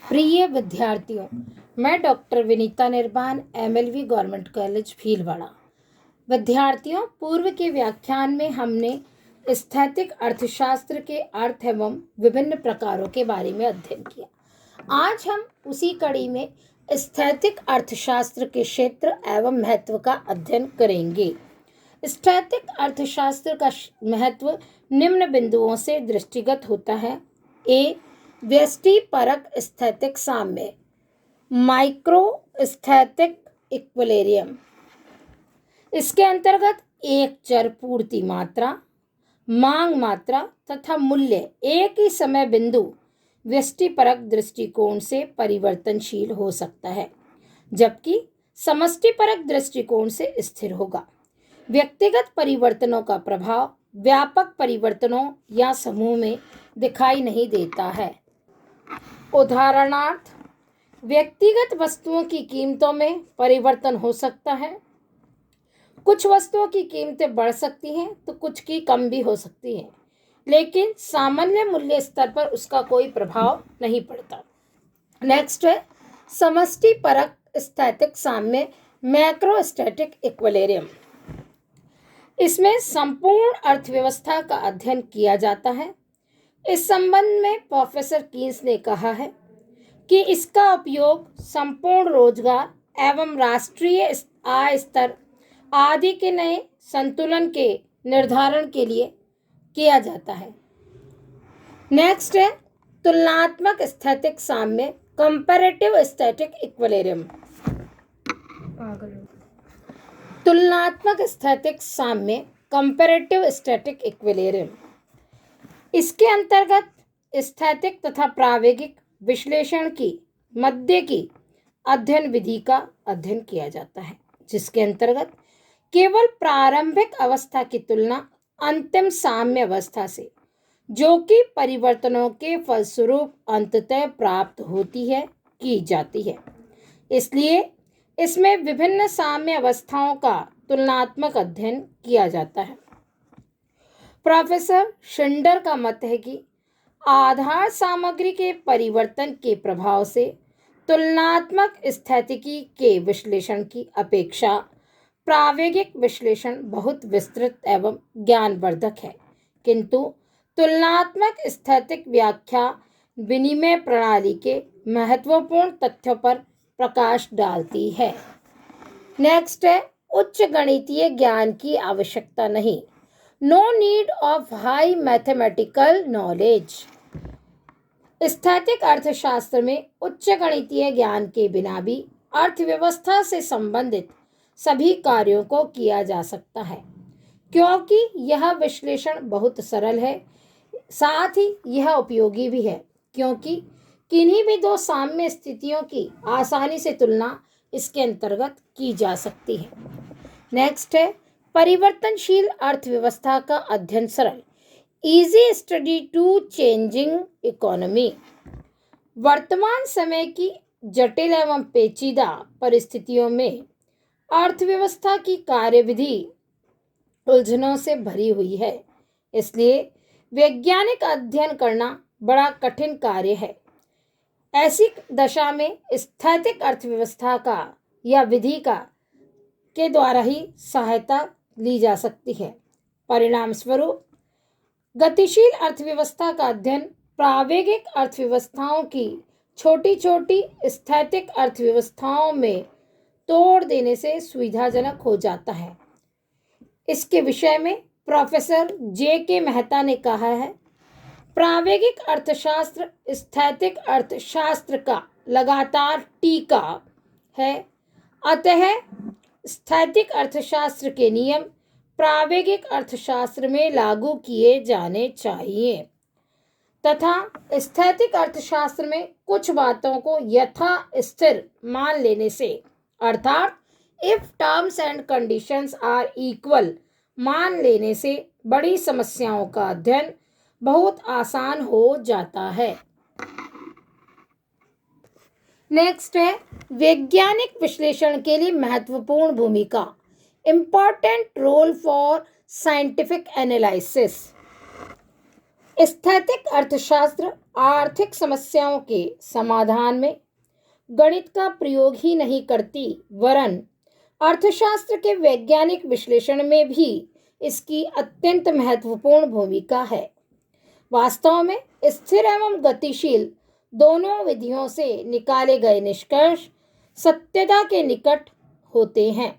प्रिय विद्यार्थियों, मैं doctor Vinita Nirban, MLV government college Bhilwara. विद्यार्थियों, पूर्व के व्याख्यान में हमने स्थैतिक अर्थशास्त्र के अर्थ एवं विभिन्न प्रकारों के बारे में अध्ययन किया। आज हम उसी कड़ी में स्थैतिक अर्थशास्त्र के क्षेत्र एवं महत्व का अध्ययन करेंगे। स्थैतिक अर्थशास्त्र का महत्व निम्न बिंदुओं से दृष्टिगत होता है। ए, व्यष्टिपरक स्थैतिक साम्य, माइक्रो स्थैतिक इक्विलिब्रियम। इसके अंतर्गत एक चर पूर्ति मात्रा, मांग मात्रा तथा मूल्य एक ही समय बिंदु व्यष्टिपरक दृष्टिकोण से परिवर्तनशील हो सकता है, जबकि समष्टिपरक दृष्टिकोण से स्थिर होगा। व्यक्तिगत परिवर्तनों का प्रभाव व्यापक परिवर्तनों या समूह में दिखाई नहीं देता है। उदाहरणार्थ, व्यक्तिगत वस्तुओं की कीमतों में परिवर्तन हो सकता है। कुछ वस्तुओं की कीमतें बढ़ सकती हैं तो कुछ की कम भी हो सकती हैं, लेकिन सामान्य मूल्य स्तर पर उसका कोई प्रभाव नहीं पड़ता। नेक्स्ट है समष्टिपरक स्थैतिक साम्य, मैक्रोस्टैटिक इक्विलिब्रियम। इसमें संपूर्ण अर्थव्यवस्था का अध्ययन किया जाता है। इस संबंध में प्रोफेसर कीन्स ने कहा है कि इसका उपयोग संपूर्ण रोजगार एवं राष्ट्रीय आय स्तर आदि के नए संतुलन के निर्धारण के लिए किया जाता है। नेक्स्ट है तुलनात्मक स्थैतिक साम्य, कंपैरेटिव स्थैटिक इक्विलिब्रियम। तुलनात्मक स्थैतिक साम्य, कंपैरेटिव स्थैटिक इक्विलिब्रियम। इसके अंतर्गत स्थैतिक तथा प्रायोगिक विश्लेषण की मध्य की अध्ययन विधि का अध्ययन किया जाता है, जिसके अंतर्गत केवल प्रारंभिक अवस्था की तुलना अंतिम साम्य अवस्था से, जो कि परिवर्तनों के फलस्वरूप अंततः प्राप्त होती है, की जाती है। इसलिए इसमें विभिन्न साम्य अवस्थाओं का तुलनात्मक अध्ययन किया जाता है। प्रोफेसर शिंडर का मत है कि आधार सामग्री के परिवर्तन के प्रभाव से तुलनात्मक स्थैतिकी के विश्लेषण की अपेक्षा प्रायोगिक विश्लेषण बहुत विस्तृत एवं ज्ञानवर्धक है, किंतु तुलनात्मक स्थैतिक व्याख्या विनिमय प्रणाली के महत्वपूर्ण तथ्यों पर प्रकाश डालती है। नेक्स्ट है उच्च गणितीय ज्ञान की आवश्यकता नहीं, no need of high mathematical knowledge. स्थैतिक अर्थशास्त्र में उच्च गणितीय ज्ञान के बिना भी अर्थव्यवस्था से संबंधित सभी कार्यों को किया जा सकता है, क्योंकि यह विश्लेषण बहुत सरल है। साथ ही यह उपयोगी भी है, क्योंकि किन्हीं भी दो साम्य स्थितियों की आसानी से तुलना इसके अंतर्गत की जा सकती है। नेक्स्ट है परिवर्तनशील अर्थव्यवस्था का अध्ययन सरल, easy study to changing economy. वर्तमान समय की जटिल एवं पेचीदा परिस्थितियों में अर्थव्यवस्था की कार्यविधि उलझनों से भरी हुई है, इसलिए वैज्ञानिक अध्ययन करना बड़ा कठिन कार्य है। ऐसी दशा में स्थैतिक अर्थव्यवस्था का या विधि का के द्वारा ही सहायता ली जा सकती है। परिणाम स्वरूप गतिशील अर्थव्यवस्था का अध्ययन प्रायोगिक अर्थव्यवस्थाओं की छोटी छोटी स्थैतिक अर्थव्यवस्थाओं में तोड़ देने से सुविधाजनक हो जाता है। इसके विषय में प्रोफेसर जे.के. मेहता ने कहा है, प्रायोगिक अर्थशास्त्र स्थैतिक अर्थशास्त्र का लगातार टीका है, अतः स्थैतिक अर्थशास्त्र के नियम प्रायोगिक अर्थशास्त्र में लागू किए जाने चाहिए तथा स्थैतिक अर्थशास्त्र में कुछ बातों को यथा स्थिर मान लेने से, अर्थात if terms and conditions are equal मान लेने से बड़ी समस्याओं का अध्ययन बहुत आसान हो जाता है। नेक्स्ट है वैज्ञानिक विश्लेषण के लिए महत्वपूर्ण भूमिका, important role for scientific analysis. स्थैतिक अर्थशास्त्र आर्थिक समस्याओं के समाधान में गणित का प्रयोग ही नहीं करती, वरन अर्थशास्त्र के वैज्ञानिक विश्लेषण में भी इसकी अत्यंत महत्वपूर्ण भूमिका है। वास्तव में स्थिर एवं गतिशील दोनों विधियों से निकाले गए निष्कर्ष सत्यता के निकट होते हैं।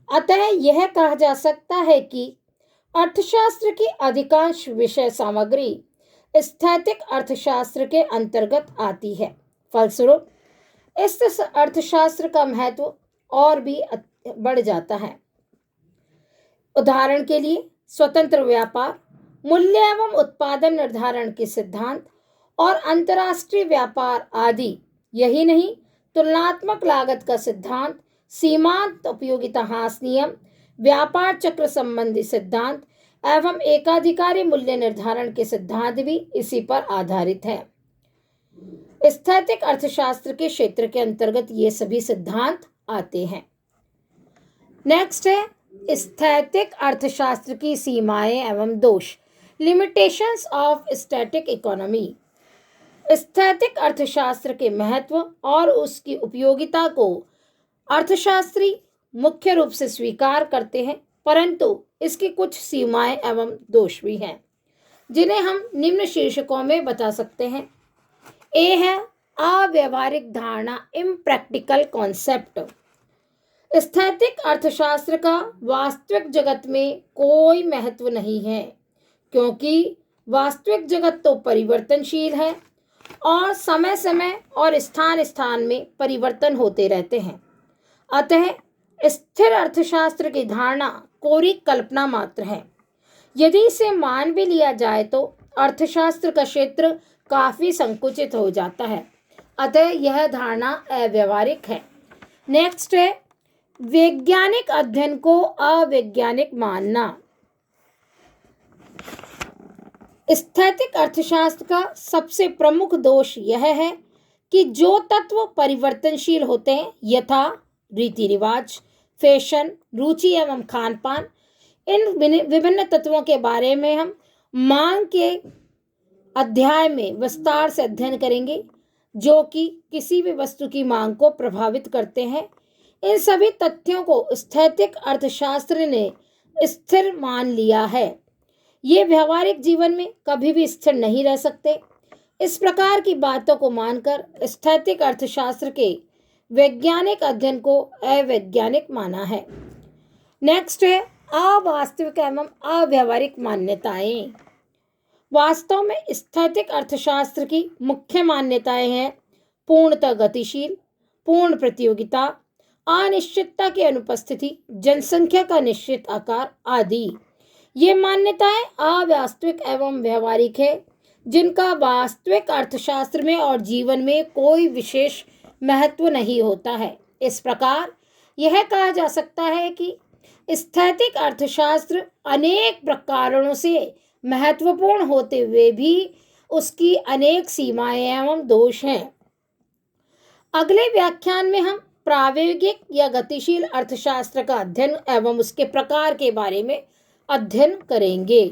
अतः यह कहा जा सकता है कि अर्थशास्त्र की अधिकांश विषय सामग्री स्थैतिक अर्थशास्त्र के अंतर्गत आती है। फलस्वरूप इस अर्थशास्त्र का महत्व और भी बढ़ जाता है। उदाहरण के लिए स्वतंत्र व्यापार, मूल्य एवं उत्पादन निर्धारण के सिद्धांत और अंतर्राष्ट्रीय व्यापार आदि। यही नहीं, तुलनात्मक लागत का सिद्धांत, सीमांत उपयोगिता ह्रास नियम, व्यापार चक्र संबंधी सिद्धांत एवं एकाधिकारी मूल्य निर्धारण के सिद्धांत भी इसी पर आधारित है। स्थैतिक अर्थशास्त्र के क्षेत्र के अंतर्गत ये सभी सिद्धांत आते हैं। नेक्स्ट है स्थैतिक अर्थशास्त्र की सीमाएं एवं दोष, लिमिटेशंस ऑफ स्टैटिक इकोनॉमी। स्थैतिक अर्थशास्त्र के महत्व और उसकी उपयोगिता को अर्थशास्त्री मुख्य रूप से स्वीकार करते हैं, परंतु इसकी कुछ सीमाएं एवं दोष भी हैं, जिन्हें हम निम्न शीर्षकों में बता सकते हैं। ए है अव्यवहारिक धारणा, इम्प्रैक्टिकल कॉन्सेप्ट। स्थैतिक अर्थशास्त्र का वास्तविक जगत में कोई महत्व नहीं है, क्योंकि वास्तविक जगत तो परिवर्तनशील है और समय समय और स्थान स्थान में परिवर्तन होते रहते हैं। अतः स्थिर अर्थशास्त्र की धारणा कोरी कल्पना मात्र है। यदि इसे मान भी लिया जाए तो अर्थशास्त्र का क्षेत्र काफी संकुचित हो जाता है। अतः यह धारणा अव्यवहारिक है। नेक्स्ट है वैज्ञानिक अध्ययन को अवैज्ञानिक मानना। स्थैतिक अर्थशास्त्र का सबसे प्रमुख दोष यह है कि जो तत्व परिवर्तनशील होते हैं, यथा रीति रिवाज, फैशन, रुचि एवं खान पान, इन विभिन्न तत्वों के बारे में हम मांग के अध्याय में विस्तार से अध्ययन करेंगे, जो कि किसी भी वस्तु की मांग को प्रभावित करते हैं। इन सभी तथ्यों को स्थैतिक अर्थशास्त्र ने स्थिर मान लिया है। ये व्यवहारिक जीवन में कभी भी स्थिर नहीं रह सकते। इस प्रकार की बातों को मानकर स्थैतिक अर्थशास्त्र के वैज्ञानिक अध्ययन को अवैज्ञानिक माना है। नेक्स्ट है अवास्तविक एवं अव्यवहारिक मान्यताएं। वास्तव में स्थैतिक अर्थशास्त्र की मुख्य मान्यताएं हैं पूर्णतः गतिशील, पूर्ण प्रतियोगिता, अनिश्चितता की अनुपस्थिति, जनसंख्या का निश्चित आकार आदि। ये मान्यताएं अवास्तविक एवं व्यवहारिक है, जिनका वास्तविक अर्थशास्त्र में और जीवन में कोई विशेष महत्व नहीं होता है। इस प्रकार यह कहा जा सकता है कि स्थैतिक अर्थशास्त्र अनेक कारणों से महत्वपूर्ण होते हुए भी उसकी अनेक सीमाएं एवं दोष हैं। अगले व्याख्यान में हम प्रायोगिक या गतिशील अर्थशास्त्र का अध्ययन एवं उसके प्रकार के बारे में अध्ययन करेंगे।